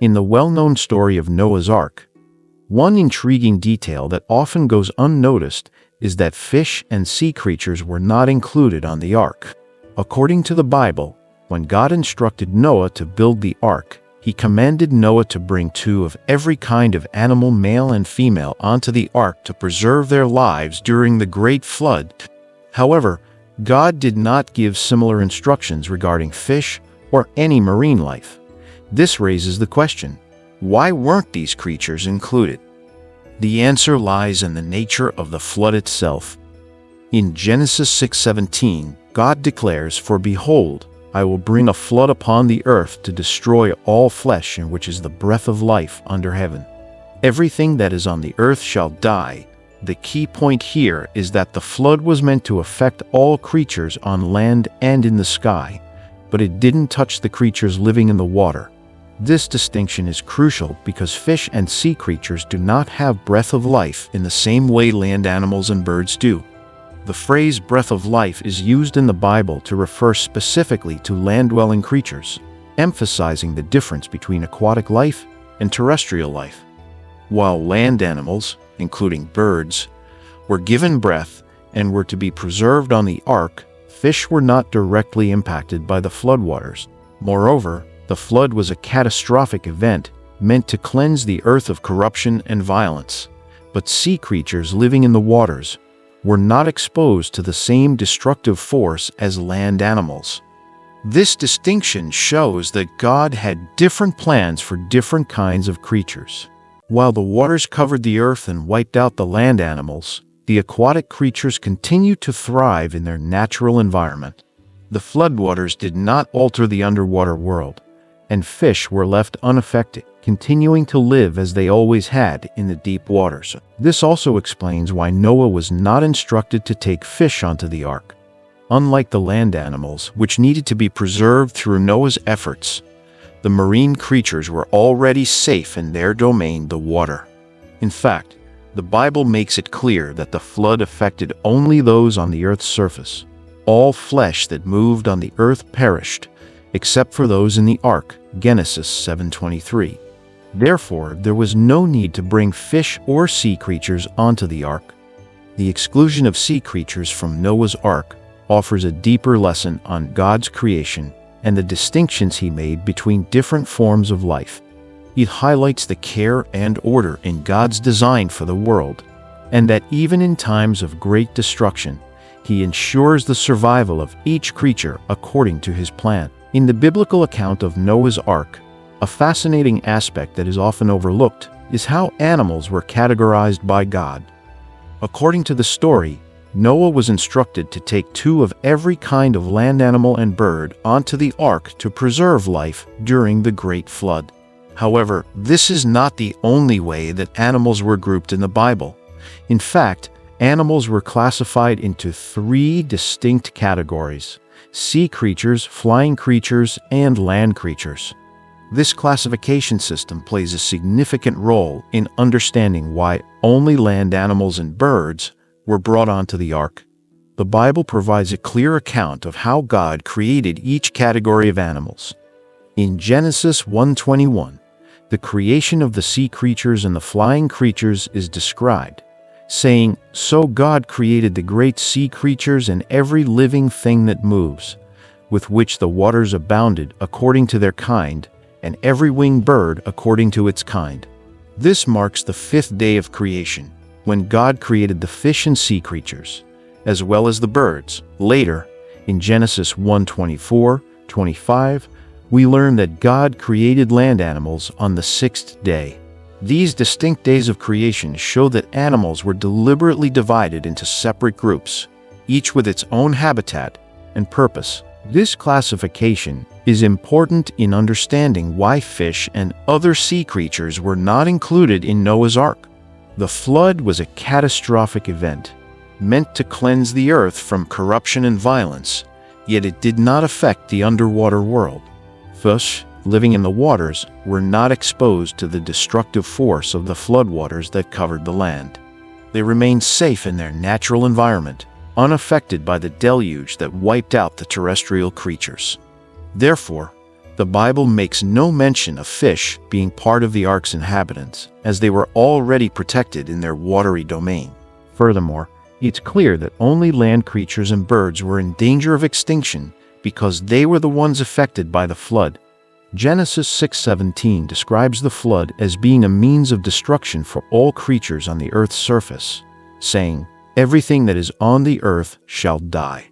In the well-known story of Noah's Ark, one intriguing detail that often goes unnoticed is that fish and sea creatures were not included on the ark. According to the Bible, when God instructed Noah to build the ark, he commanded Noah to bring 2 of every kind of animal, male and female, onto the ark to preserve their lives during the great flood. However, God did not give similar instructions regarding fish or any marine life. This raises the question, why weren't these creatures included? The answer lies in the nature of the flood itself. In Genesis 6:17, God declares, "For behold, I will bring a flood upon the earth to destroy all flesh in which is the breath of life under heaven. Everything that is on the earth shall die." The key point here is that the flood was meant to affect all creatures on land and in the sky, but it didn't touch the creatures living in the water. This distinction is crucial because fish and sea creatures do not have breath of life in the same way land animals and birds do. The phrase breath of life is used in the Bible to refer specifically to land-dwelling creatures, emphasizing the difference between aquatic life and terrestrial life. While land animals, including birds, were given breath and were to be preserved on the ark, fish were not directly impacted by the floodwaters. Moreover, the flood was a catastrophic event meant to cleanse the earth of corruption and violence. But sea creatures living in the waters were not exposed to the same destructive force as land animals. This distinction shows that God had different plans for different kinds of creatures. While the waters covered the earth and wiped out the land animals, the aquatic creatures continued to thrive in their natural environment. The floodwaters did not alter the underwater world, and fish were left unaffected, continuing to live as they always had in the deep waters. This also explains why Noah was not instructed to take fish onto the ark. Unlike the land animals, which needed to be preserved through Noah's efforts, the marine creatures were already safe in their domain, the water. In fact, the Bible makes it clear that the flood affected only those on the earth's surface. All flesh that moved on the earth perished, except for those in the ark, Genesis 7:23. Therefore, there was no need to bring fish or sea creatures onto the ark. The exclusion of sea creatures from Noah's ark offers a deeper lesson on God's creation and the distinctions he made between different forms of life. It highlights the care and order in God's design for the world, and that even in times of great destruction, he ensures the survival of each creature according to his plan. In the biblical account of Noah's Ark, a fascinating aspect that is often overlooked is how animals were categorized by God. According to the story, Noah was instructed to take 2 of every kind of land animal and bird onto the ark to preserve life during the great flood. However, this is not the only way that animals were grouped in the Bible. In fact, animals were classified into 3 distinct categories: sea creatures, flying creatures, and land creatures. This classification system plays a significant role in understanding why only land animals and birds were brought onto the ark. The Bible provides a clear account of how God created each category of animals. In Genesis 1:21, the creation of the sea creatures and the flying creatures is described, saying, "So God created the great sea creatures and every living thing that moves, with which the waters abounded according to their kind, and every winged bird according to its kind." This marks the 5th day of creation, when God created the fish and sea creatures, as well as the birds. Later, in Genesis 1:24-25, we learn that God created land animals on the 6th day. These distinct days of creation show that animals were deliberately divided into separate groups, each with its own habitat and purpose. This classification is important in understanding why fish and other sea creatures were not included in Noah's Ark. The flood was a catastrophic event, meant to cleanse the earth from corruption and violence, yet it did not affect the underwater world. Fish living in the waters were not exposed to the destructive force of the floodwaters that covered the land. They remained safe in their natural environment, unaffected by the deluge that wiped out the terrestrial creatures. Therefore, The Bible makes no mention of fish being part of the ark's inhabitants, as they were already protected in their watery domain. Furthermore, it's clear that only land creatures and birds were in danger of extinction because they were the ones affected by the flood. Genesis 6:17 describes the flood as being a means of destruction for all creatures on the earth's surface, saying, "Everything that is on the earth shall die."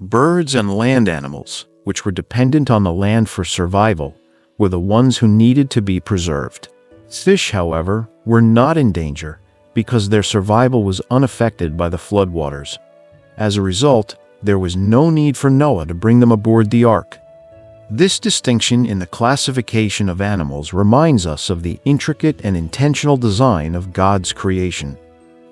Birds and land animals, which were dependent on the land for survival, were the ones who needed to be preserved. Fish, however, were not in danger because their survival was unaffected by the floodwaters. As a result, there was no need for Noah to bring them aboard the ark. This distinction in the classification of animals reminds us of the intricate and intentional design of God's creation.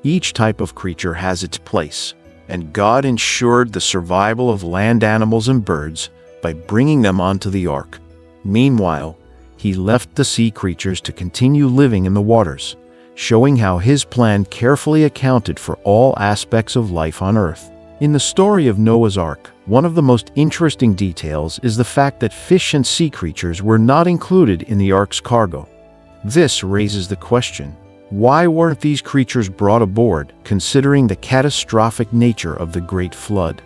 Each type of creature has its place, and God ensured the survival of land animals and birds by bringing them onto the ark. Meanwhile, he left the sea creatures to continue living in the waters, showing how his plan carefully accounted for all aspects of life on earth. In the story of Noah's Ark, one of the most interesting details is the fact that fish and sea creatures were not included in the ark's cargo. This raises the question, why weren't these creatures brought aboard, considering the catastrophic nature of the Great Flood?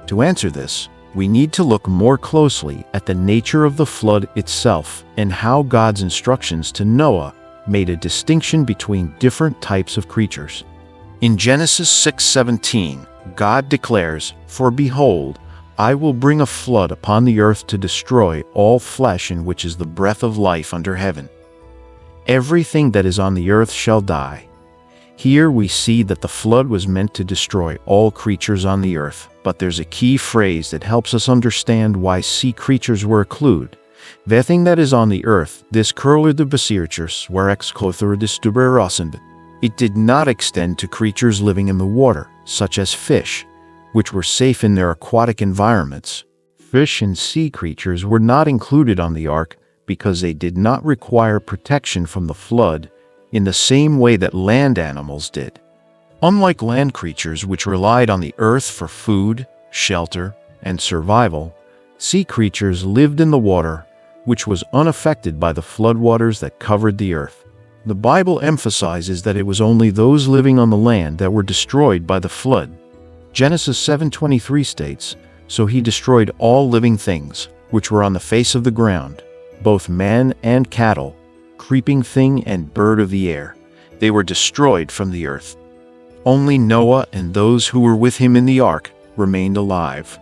To answer this, we need to look more closely at the nature of the flood itself and how God's instructions to Noah made a distinction between different types of creatures. In Genesis 6:17, God declares, "For behold, I will bring a flood upon the earth to destroy all flesh in which is the breath of life under heaven. Everything that is on the earth shall die." Here we see that the flood was meant to destroy all creatures on the earth, but there's a key phrase that helps us understand why sea creatures were excluded. "Everything that is on the earth, this curlerde besiertjes were excluded." It did not extend to creatures living in the water, such as fish, which were safe in their aquatic environments. Fish and sea creatures were not included on the ark because they did not require protection from the flood in the same way that land animals did. Unlike land creatures, which relied on the earth for food, shelter, and survival, sea creatures lived in the water, which was unaffected by the floodwaters that covered the earth. The Bible emphasizes that it was only those living on the land that were destroyed by the flood. Genesis 7:23 states, "So he destroyed all living things, which were on the face of the ground, both man and cattle, creeping thing and bird of the air. They were destroyed from the earth." Only Noah and those who were with him in the ark remained alive.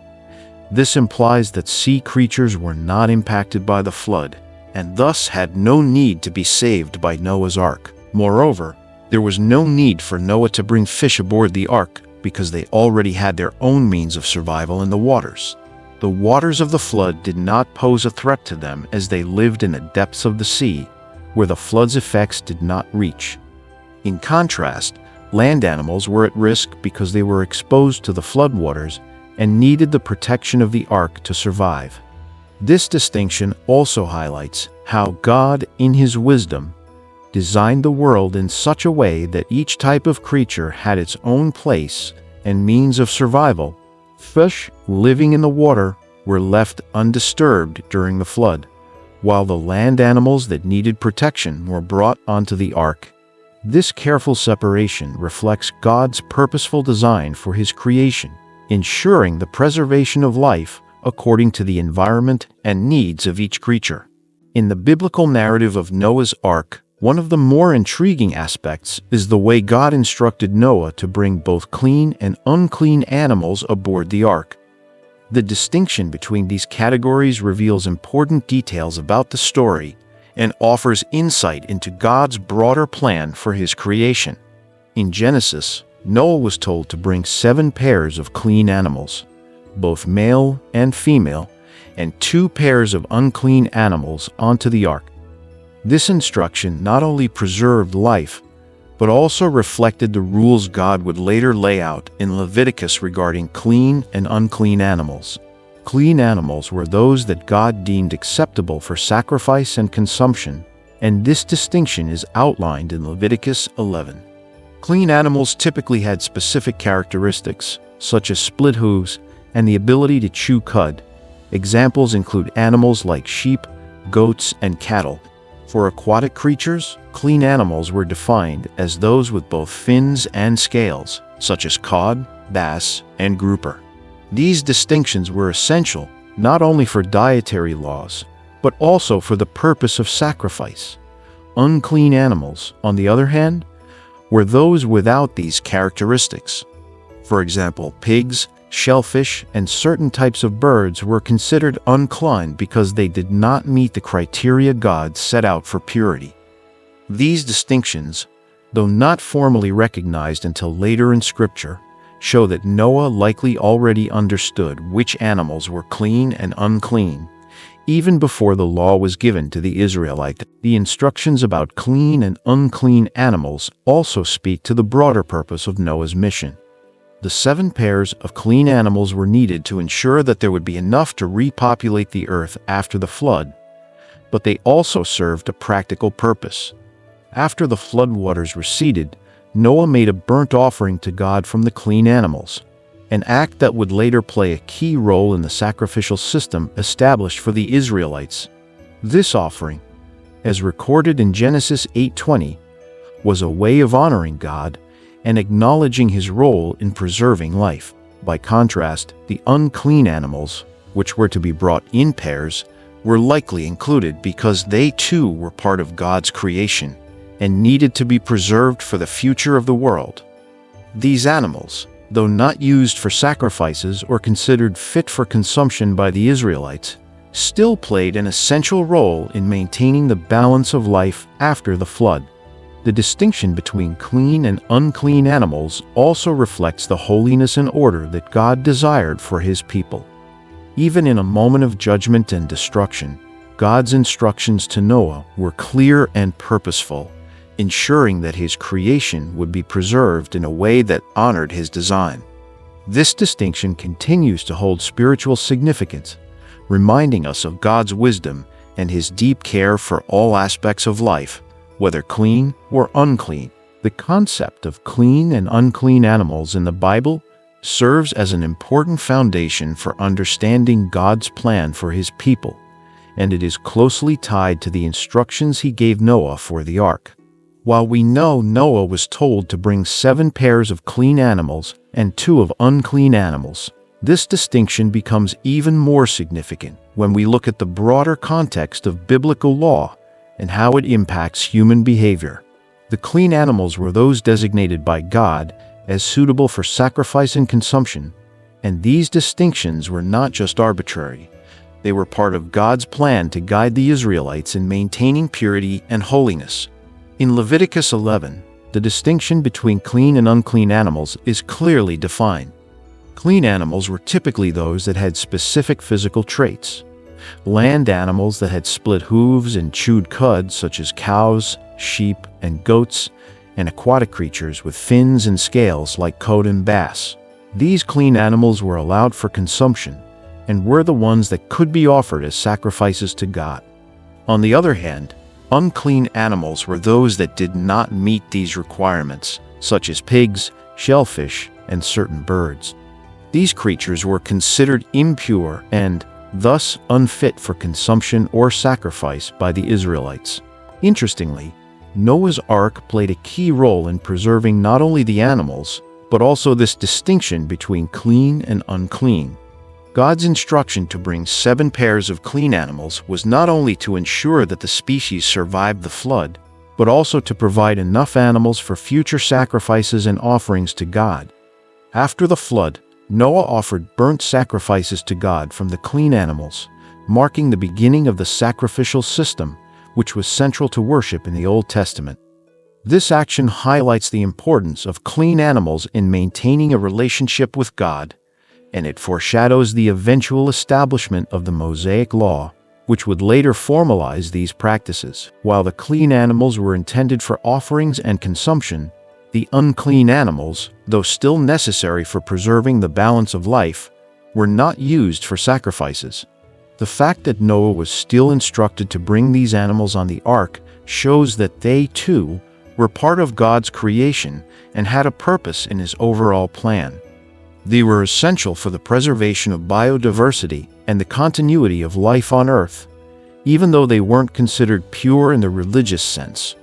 This implies that sea creatures were not impacted by the flood, and thus had no need to be saved by Noah's ark. Moreover, there was no need for Noah to bring fish aboard the ark because they already had their own means of survival in the waters. The waters of the flood did not pose a threat to them as they lived in the depths of the sea, where the flood's effects did not reach. In contrast, land animals were at risk because they were exposed to the floodwaters and needed the protection of the ark to survive. This distinction also highlights how God, in His wisdom, designed the world in such a way that each type of creature had its own place and means of survival. Fish living in the water were left undisturbed during the flood, while the land animals that needed protection were brought onto the ark. This careful separation reflects God's purposeful design for His creation, ensuring the preservation of life according to the environment and needs of each creature. In the biblical narrative of Noah's Ark, one of the more intriguing aspects is the way God instructed Noah to bring both clean and unclean animals aboard the ark. The distinction between these categories reveals important details about the story and offers insight into God's broader plan for His creation. In Genesis, Noah was told to bring 7 pairs of clean animals, both male and female, and 2 pairs of unclean animals onto the ark. This instruction not only preserved life, but also reflected the rules God would later lay out in Leviticus regarding clean and unclean animals. Clean animals were those that God deemed acceptable for sacrifice and consumption, and this distinction is outlined in Leviticus 11. Clean animals typically had specific characteristics, such as split hooves and the ability to chew cud. Examples include animals like sheep, goats, and cattle. For aquatic creatures, clean animals were defined as those with both fins and scales, such as cod, bass, and grouper. These distinctions were essential not only for dietary laws, but also for the purpose of sacrifice. Unclean animals, on the other hand, were those without these characteristics. For example, pigs, shellfish, and certain types of birds were considered unclean because they did not meet the criteria God set out for purity. These distinctions, though not formally recognized until later in Scripture, show that Noah likely already understood which animals were clean and unclean, even before the law was given to the Israelites. The instructions about clean and unclean animals also speak to the broader purpose of Noah's mission. The 7 pairs of clean animals were needed to ensure that there would be enough to repopulate the earth after the flood, but they also served a practical purpose. After the floodwaters receded, Noah made a burnt offering to God from the clean animals, an act that would later play a key role in the sacrificial system established for the Israelites. This offering, as recorded in Genesis 8:20, was a way of honoring God and acknowledging his role in preserving life. By contrast, the unclean animals, which were to be brought in pairs, were likely included because they too were part of God's creation and needed to be preserved for the future of the world. These animals, though not used for sacrifices or considered fit for consumption by the Israelites, still played an essential role in maintaining the balance of life after the flood. The distinction between clean and unclean animals also reflects the holiness and order that God desired for his people. Even in a moment of judgment and destruction, God's instructions to Noah were clear and purposeful, ensuring that his creation would be preserved in a way that honored his design. This distinction continues to hold spiritual significance, reminding us of God's wisdom and his deep care for all aspects of life, whether clean or unclean. The concept of clean and unclean animals in the Bible serves as an important foundation for understanding God's plan for his people, and it is closely tied to the instructions he gave Noah for the ark. While we know Noah was told to bring 7 pairs of clean animals and 2 of unclean animals, this distinction becomes even more significant when we look at the broader context of biblical law and how it impacts human behavior. The clean animals were those designated by God as suitable for sacrifice and consumption, and these distinctions were not just arbitrary. They were part of God's plan to guide the Israelites in maintaining purity and holiness. In Leviticus 11, the distinction between clean and unclean animals is clearly defined. Clean animals were typically those that had specific physical traits. Land animals that had split hooves and chewed cud, such as cows, sheep, and goats, and aquatic creatures with fins and scales like cod and bass. These clean animals were allowed for consumption and were the ones that could be offered as sacrifices to God. On the other hand, unclean animals were those that did not meet these requirements, such as pigs, shellfish, and certain birds. These creatures were considered impure and, thus, unfit for consumption or sacrifice by the Israelites. Interestingly, Noah's Ark played a key role in preserving not only the animals, but also this distinction between clean and unclean. God's instruction to bring 7 pairs of clean animals was not only to ensure that the species survived the flood, but also to provide enough animals for future sacrifices and offerings to God. After the flood, Noah offered burnt sacrifices to God from the clean animals, marking the beginning of the sacrificial system, which was central to worship in the Old Testament. This action highlights the importance of clean animals in maintaining a relationship with God, and it foreshadows the eventual establishment of the Mosaic Law, which would later formalize these practices. While the clean animals were intended for offerings and consumption, the unclean animals, though still necessary for preserving the balance of life, were not used for sacrifices. The fact that Noah was still instructed to bring these animals on the ark shows that they, too, were part of God's creation and had a purpose in his overall plan. They were essential for the preservation of biodiversity and the continuity of life on Earth. even though they weren't considered pure in the religious sense.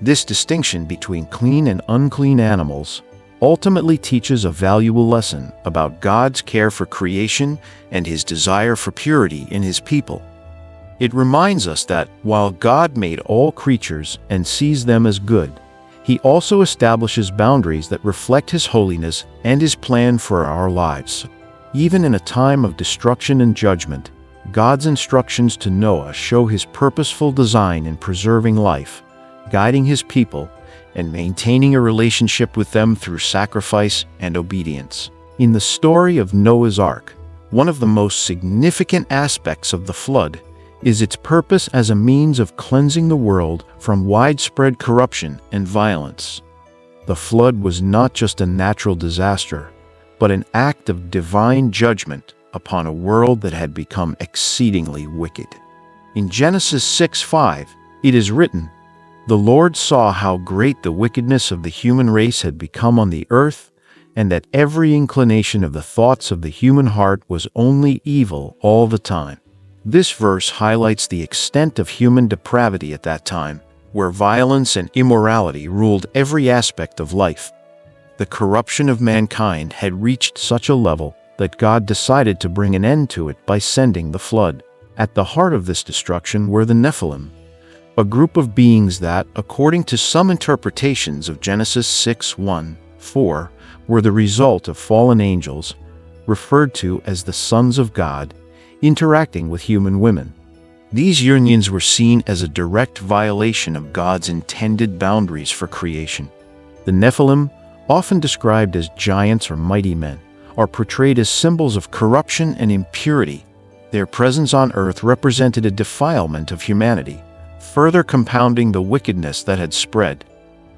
This distinction between clean and unclean animals ultimately teaches a valuable lesson about God's care for creation and his desire for purity in his people. It reminds us that while God made all creatures and sees them as good, he also establishes boundaries that reflect his holiness and his plan for our lives. Even in a time of destruction and judgment, God's instructions to Noah show his purposeful design in preserving life, guiding his people, and maintaining a relationship with them through sacrifice and obedience. In the story of Noah's Ark, one of the most significant aspects of the flood is its purpose as a means of cleansing the world from widespread corruption and violence. The flood was not just a natural disaster, but an act of divine judgment upon a world that had become exceedingly wicked. In Genesis 6:5, it is written, "The Lord saw how great the wickedness of the human race had become on the earth, and that every inclination of the thoughts of the human heart was only evil all the time." This verse highlights the extent of human depravity at that time, where violence and immorality ruled every aspect of life. The corruption of mankind had reached such a level that God decided to bring an end to it by sending the flood. At the heart of this destruction were the Nephilim, a group of beings that, according to some interpretations of Genesis 6:1-4, were the result of fallen angels, referred to as the sons of God, interacting with human women. These unions were seen as a direct violation of God's intended boundaries for creation. The Nephilim, often described as giants or mighty men, are portrayed as symbols of corruption and impurity. Their presence on earth represented a defilement of humanity, further compounding the wickedness that had spread.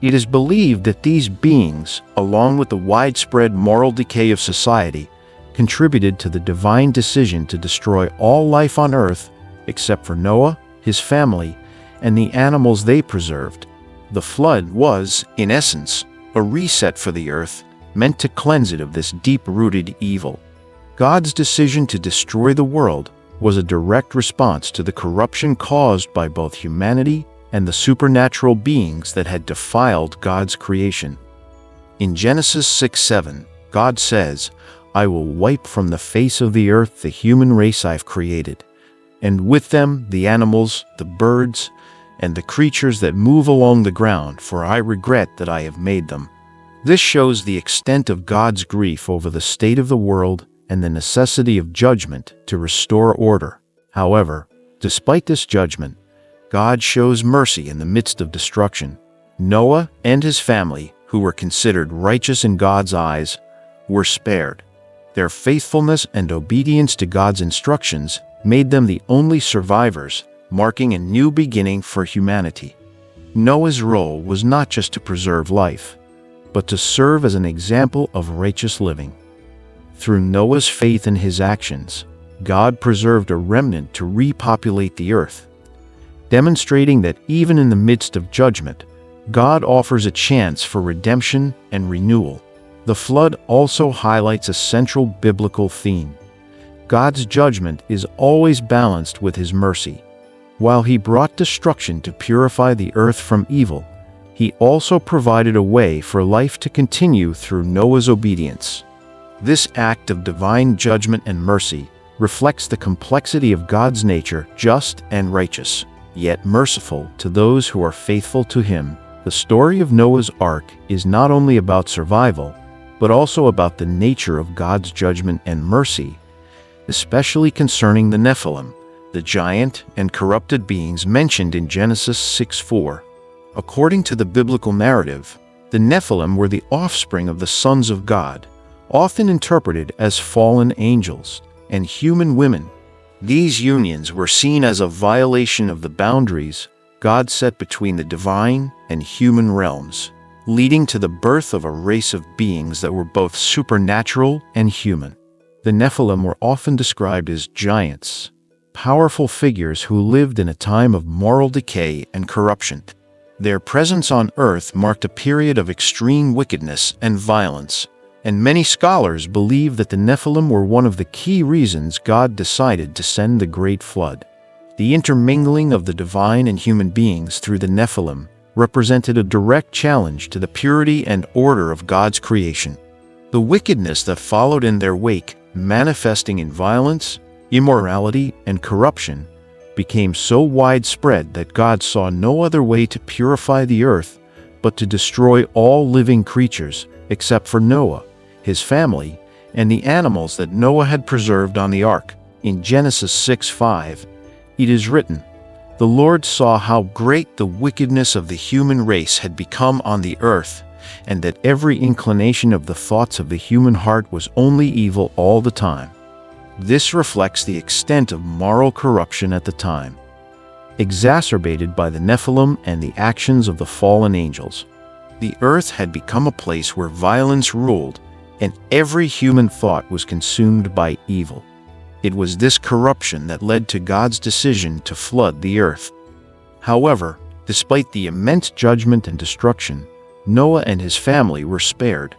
It is believed that these beings, along with the widespread moral decay of society, contributed to the divine decision to destroy all life on earth except for Noah, his family, and the animals they preserved. The flood was, in essence, a reset for the earth, meant to cleanse it of this deep-rooted evil. God's decision to destroy the world was a direct response to the corruption caused by both humanity and the supernatural beings that had defiled God's creation. In Genesis 6:7, God says, "I will wipe from the face of the earth the human race I've created, and with them the animals, the birds, and the creatures that move along the ground, for I regret that I have made them." This shows the extent of God's grief over the state of the world and the necessity of judgment to restore order. However, despite this judgment, God shows mercy in the midst of destruction. Noah and his family, who were considered righteous in God's eyes, were spared. Their faithfulness and obedience to God's instructions made them the only survivors, marking a new beginning for humanity. Noah's role was not just to preserve life, but to serve as an example of righteous living. Through Noah's faith and his actions, God preserved a remnant to repopulate the earth, demonstrating that even in the midst of judgment, God offers a chance for redemption and renewal. The flood also highlights a central biblical theme. God's judgment is always balanced with his mercy. While he brought destruction to purify the earth from evil, he also provided a way for life to continue through Noah's obedience. This act of divine judgment and mercy reflects the complexity of God's nature, just and righteous, yet merciful to those who are faithful to him. The story of Noah's Ark is not only about survival, but also about the nature of God's judgment and mercy, especially concerning the Nephilim, the giant and corrupted beings mentioned in Genesis 6:4. According to the biblical narrative, the Nephilim were the offspring of the sons of God, often interpreted as fallen angels and human women. These unions were seen as a violation of the boundaries God set between the divine and human realms, leading to the birth of a race of beings that were both supernatural and human. The Nephilim were often described as giants, powerful figures who lived in a time of moral decay and corruption. Their presence on earth marked a period of extreme wickedness and violence, and many scholars believe that the Nephilim were one of the key reasons God decided to send the Great Flood. The intermingling of the divine and human beings through the Nephilim represented a direct challenge to the purity and order of God's creation. The wickedness that followed in their wake, manifesting in violence, immorality, and corruption, became so widespread that God saw no other way to purify the earth but to destroy all living creatures except for Noah, his family, and the animals that Noah had preserved on the ark. In Genesis 6:5, it is written, "The Lord saw how great the wickedness of the human race had become on the earth, and that every inclination of the thoughts of the human heart was only evil all the time." This reflects the extent of moral corruption at the time, exacerbated by the Nephilim and the actions of the fallen angels. The earth had become a place where violence ruled, and every human thought was consumed by evil. It was this corruption that led to God's decision to flood the earth. However, despite the immense judgment and destruction, Noah and his family were spared.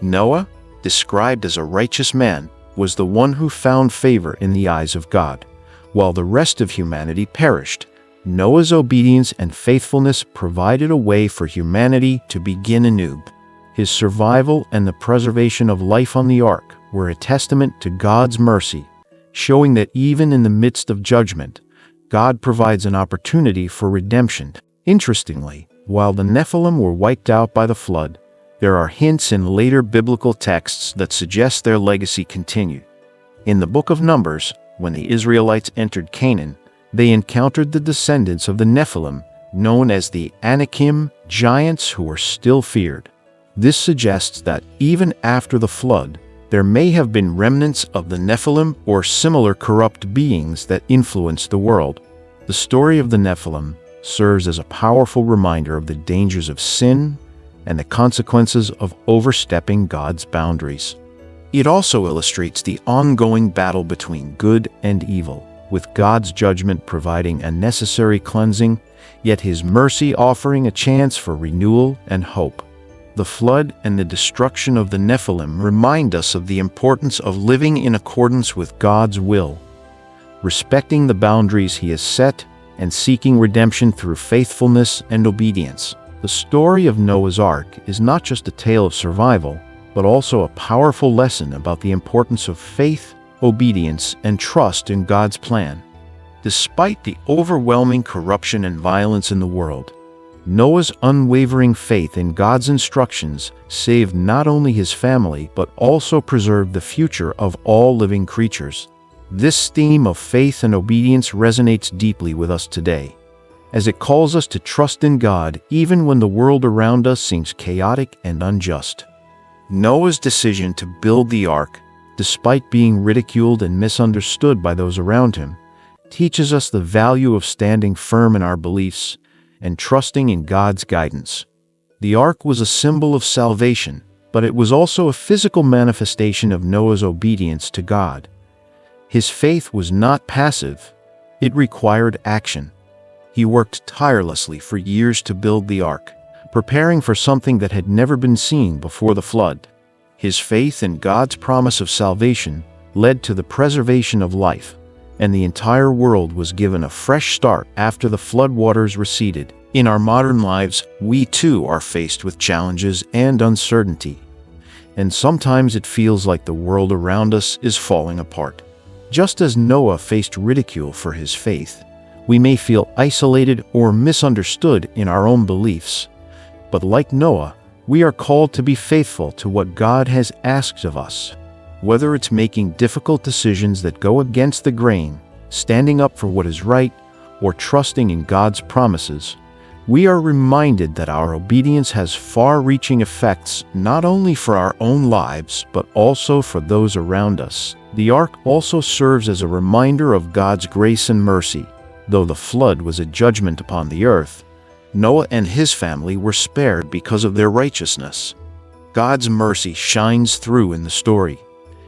Noah, described as a righteous man, was the one who found favor in the eyes of God. While the rest of humanity perished, Noah's obedience and faithfulness provided a way for humanity to begin anew. His survival and the preservation of life on the ark were a testament to God's mercy, showing that even in the midst of judgment, God provides an opportunity for redemption. Interestingly, while the Nephilim were wiped out by the flood, there are hints in later biblical texts that suggest their legacy continued. In the book of Numbers, when the Israelites entered Canaan, they encountered the descendants of the Nephilim, known as the Anakim, giants who were still feared. This suggests that even after the flood, there may have been remnants of the Nephilim or similar corrupt beings that influenced the world. The story of the Nephilim serves as a powerful reminder of the dangers of sin and the consequences of overstepping God's boundaries. It also illustrates the ongoing battle between good and evil, with God's judgment providing a necessary cleansing, yet His mercy offering a chance for renewal and hope. The flood and the destruction of the Nephilim remind us of the importance of living in accordance with God's will, respecting the boundaries He has set, and seeking redemption through faithfulness and obedience. The story of Noah's Ark is not just a tale of survival, but also a powerful lesson about the importance of faith, obedience, and trust in God's plan. Despite the overwhelming corruption and violence in the world, Noah's unwavering faith in God's instructions saved not only his family but also preserved the future of all living creatures. This theme of faith and obedience resonates deeply with us today, as it calls us to trust in God even when the world around us seems chaotic and unjust. Noah's decision to build the ark, despite being ridiculed and misunderstood by those around him, teaches us the value of standing firm in our beliefs and trusting in God's guidance. The ark was a symbol of salvation, but it was also a physical manifestation of Noah's obedience to God. His faith was not passive, it required action. He worked tirelessly for years to build the ark, preparing for something that had never been seen before the flood. His faith in God's promise of salvation led to the preservation of life, and the entire world was given a fresh start after the floodwaters receded. In our modern lives, we too are faced with challenges and uncertainty, and sometimes it feels like the world around us is falling apart. Just as Noah faced ridicule for his faith, we may feel isolated or misunderstood in our own beliefs. But like Noah, we are called to be faithful to what God has asked of us. Whether it's making difficult decisions that go against the grain, standing up for what is right, or trusting in God's promises, we are reminded that our obedience has far-reaching effects not only for our own lives, but also for those around us. The ark also serves as a reminder of God's grace and mercy. Though the flood was a judgment upon the earth, Noah and his family were spared because of their righteousness. God's mercy shines through in the story,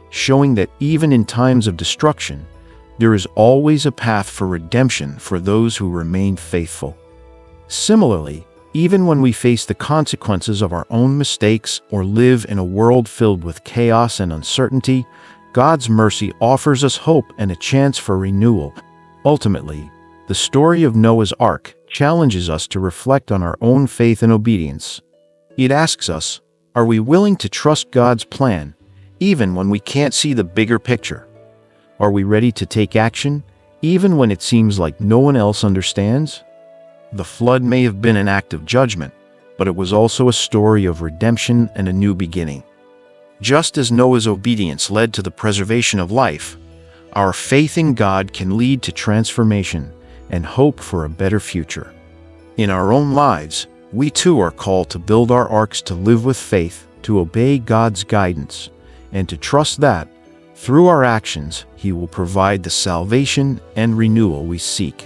showing that even in times of destruction, there is always a path for redemption for those who remain faithful. Similarly, even when we face the consequences of our own mistakes or live in a world filled with chaos and uncertainty, God's mercy offers us hope and a chance for renewal. Ultimately, The story of Noah's Ark challenges us to reflect on our own faith and obedience. It asks us, are we willing to trust God's plan, even when we can't see the bigger picture? Are we ready to take action, even when it seems like no one else understands? The flood may have been an act of judgment, but it was also a story of redemption and a new beginning. Just as Noah's obedience led to the preservation of life, our faith in God can lead to transformation and hope for a better future. In our own lives, we too are called to build our arks to live with faith, to obey God's guidance, and to trust that, through our actions, He will provide the salvation and renewal we seek.